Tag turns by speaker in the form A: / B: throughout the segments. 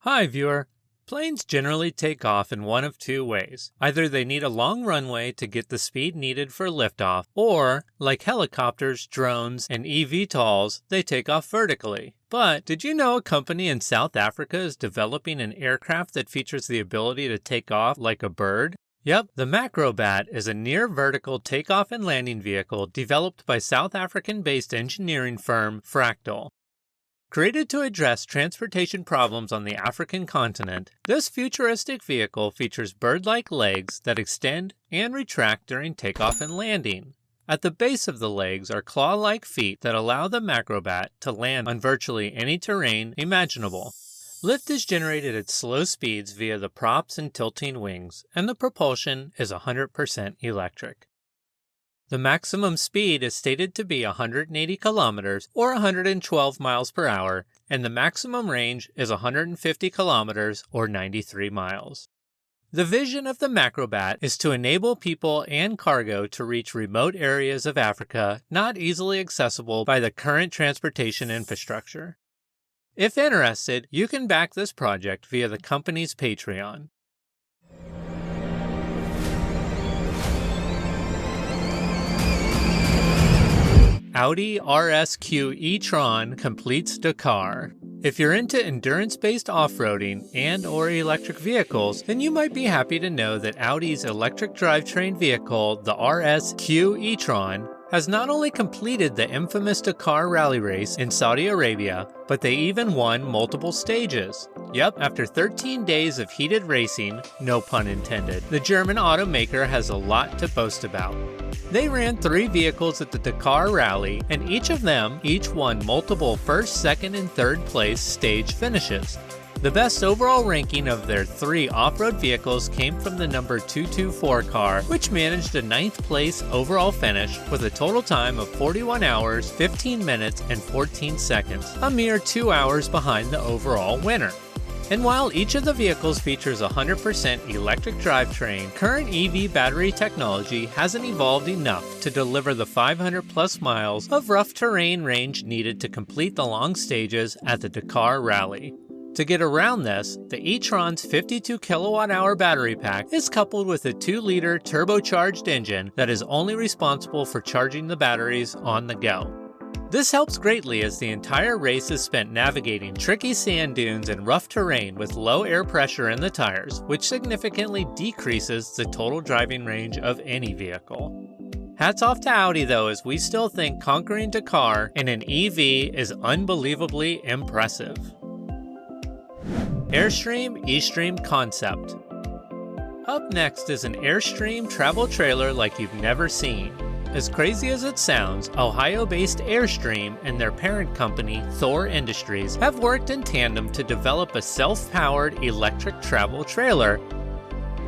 A: Hi, viewer. Planes generally take off in one of two ways. Either they need a long runway to get the speed needed for liftoff, or, like helicopters, drones, and eVTOLs, they take off vertically. But did you know a company in South Africa is developing an aircraft that features the ability to take off like a bird? Yep, the MacroBat is a near-vertical takeoff and landing vehicle developed by South African-based engineering firm Phractyl. Created to address transportation problems on the African continent, this futuristic vehicle features bird-like legs that extend and retract during takeoff and landing. At the base of the legs are claw-like feet that allow the MacroBat to land on virtually any terrain imaginable. Lift is generated at slow speeds via the props and tilting wings, and the propulsion is 100% electric. The maximum speed is stated to be 180 kilometers or 112 miles per hour, and the maximum range is 150 kilometers or 93 miles. The vision of the MacroBat is to enable people and cargo to reach remote areas of Africa not easily accessible by the current transportation infrastructure. If interested, you can back this project via the company's Patreon. Audi RSQ E-Tron completes Dakar. If you're into endurance-based off-roading and/or electric vehicles, then you might be happy to know that Audi's electric drivetrain vehicle, the RSQ E-Tron, has not only completed the infamous Dakar rally race in Saudi Arabia, but they even won multiple stages. Yep, after 13 days of heated racing, no pun intended, the German automaker has a lot to boast about. They ran 3 vehicles at the Dakar Rally, and each won multiple first, second, and third place stage finishes. The best overall ranking of their 3 off-road vehicles came from the number 224 car, which managed a 9th place overall finish with a total time of 41 hours, 15 minutes, and 14 seconds, a mere 2 hours behind the overall winner. And while each of the vehicles features a 100% electric drivetrain, current EV battery technology hasn't evolved enough to deliver the 500 plus miles of rough terrain range needed to complete the long stages at the Dakar Rally. To get around this, the e-Tron's 52 kilowatt-hour battery pack is coupled with a 2-liter turbocharged engine that is only responsible for charging the batteries on the go. This helps greatly as the entire race is spent navigating tricky sand dunes and rough terrain with low air pressure in the tires, which significantly decreases the total driving range of any vehicle. Hats off to Audi though, as we still think conquering Dakar in an EV is unbelievably impressive. Airstream eStream concept. Up next is an Airstream travel trailer like you've never seen. As crazy as it sounds, Ohio-based Airstream and their parent company, Thor Industries, have worked in tandem to develop a self-powered electric travel trailer.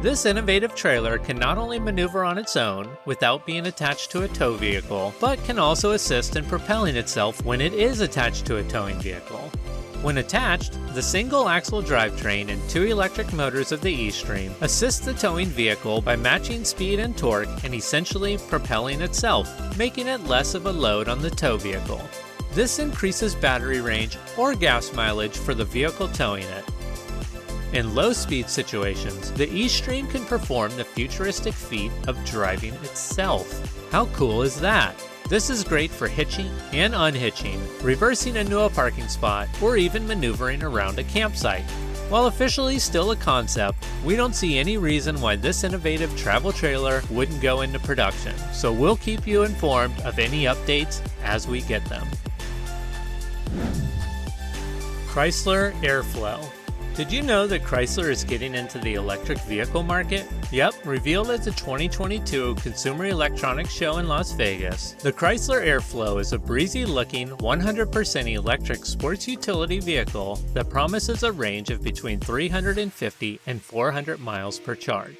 A: This innovative trailer can not only maneuver on its own, without being attached to a tow vehicle, but can also assist in propelling itself when it is attached to a towing vehicle. When attached, the single-axle drivetrain and 2 electric motors of the eStream assist the towing vehicle by matching speed and torque and essentially propelling itself, making it less of a load on the tow vehicle. This increases battery range or gas mileage for the vehicle towing it. In low-speed situations, the eStream can perform the futuristic feat of driving itself. How cool is that? This is great for hitching and unhitching, reversing into a parking spot, or even maneuvering around a campsite. While officially still a concept, we don't see any reason why this innovative travel trailer wouldn't go into production, so we'll keep you informed of any updates as we get them. Chrysler Airflow. Did you know that Chrysler is getting into the electric vehicle market? Yep, revealed at the 2022 Consumer Electronics Show in Las Vegas, the Chrysler Airflow is a breezy-looking, 100% electric sports utility vehicle that promises a range of between 350 and 400 miles per charge.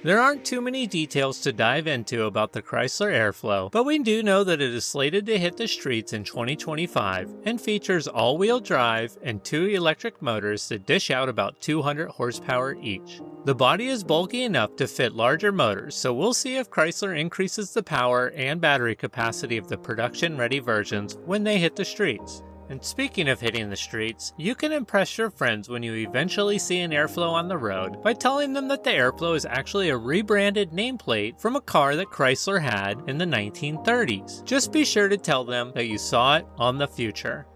A: There aren't too many details to dive into about the Chrysler Airflow, but we do know that it is slated to hit the streets in 2025 and features all-wheel drive and 2 electric motors that dish out about 200 horsepower each. The body is bulky enough to fit larger motors, so we'll see if Chrysler increases the power and battery capacity of the production-ready versions when they hit the streets. And speaking of hitting the streets, you can impress your friends when you eventually see an Airflow on the road by telling them that the Airflow is actually a rebranded nameplate from a car that Chrysler had in the 1930s. Just be sure to tell them that you saw it on the future.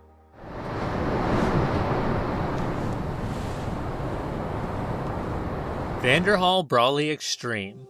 A: Vanderhall Brawley Extreme.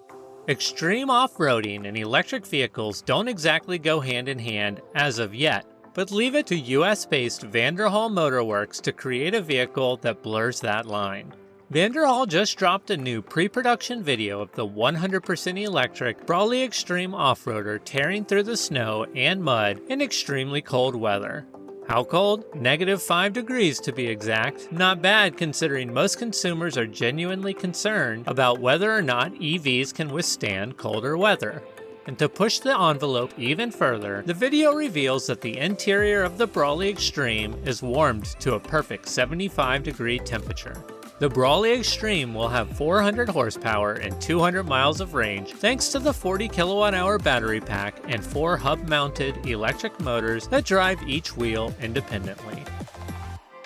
A: Extreme off-roading and electric vehicles don't exactly go hand in hand as of yet, but leave it to US-based Vanderhall Motorworks to create a vehicle that blurs that line. Vanderhall just dropped a new pre-production video of the 100% electric Brawley Extreme off-roader tearing through the snow and mud in extremely cold weather. How cold? -5 degrees to be exact. Not bad considering most consumers are genuinely concerned about whether or not EVs can withstand colder weather. And to push the envelope even further, the video reveals that the interior of the Brawley Extreme is warmed to a perfect 75-degree temperature. The Brawley Extreme will have 400 horsepower and 200 miles of range thanks to the 40 kilowatt-hour battery pack and 4 hub-mounted electric motors that drive each wheel independently.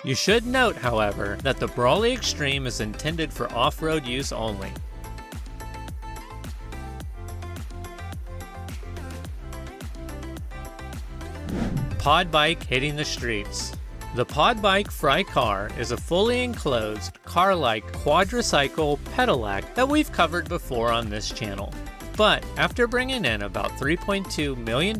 A: You should note, however, that the Brawley Extreme is intended for off-road use only. PodBike hitting the streets. The PodBike Frikar is a fully enclosed, car-like quadricycle pedelec that we've covered before on this channel. But after bringing in about $3.2 million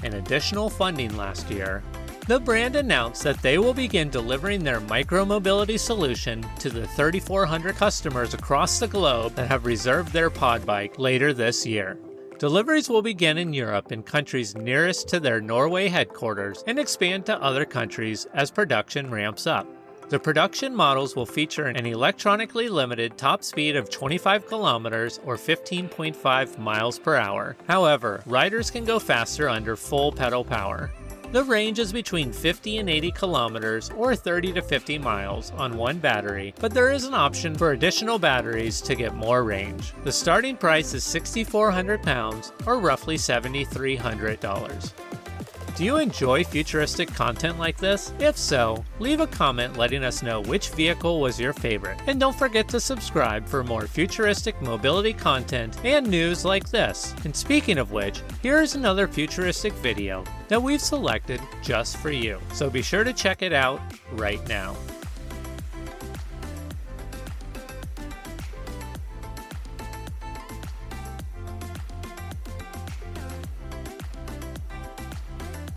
A: in additional funding last year, the brand announced that they will begin delivering their micromobility solution to the 3,400 customers across the globe that have reserved their PodBike later this year. Deliveries will begin in Europe and countries nearest to their Norway headquarters and expand to other countries as production ramps up. The production models will feature an electronically limited top speed of 25 kilometers or 15.5 miles per hour. However, riders can go faster under full pedal power. The range is between 50 and 80 kilometers or 30 to 50 miles on one battery, but there is an option for additional batteries to get more range. The starting price is £6,400 or roughly $7,300. Do you enjoy futuristic content like this? If so, leave a comment letting us know which vehicle was your favorite. And don't forget to subscribe for more futuristic mobility content and news like this. And speaking of which, here is another futuristic video that we've selected just for you. So be sure to check it out right now.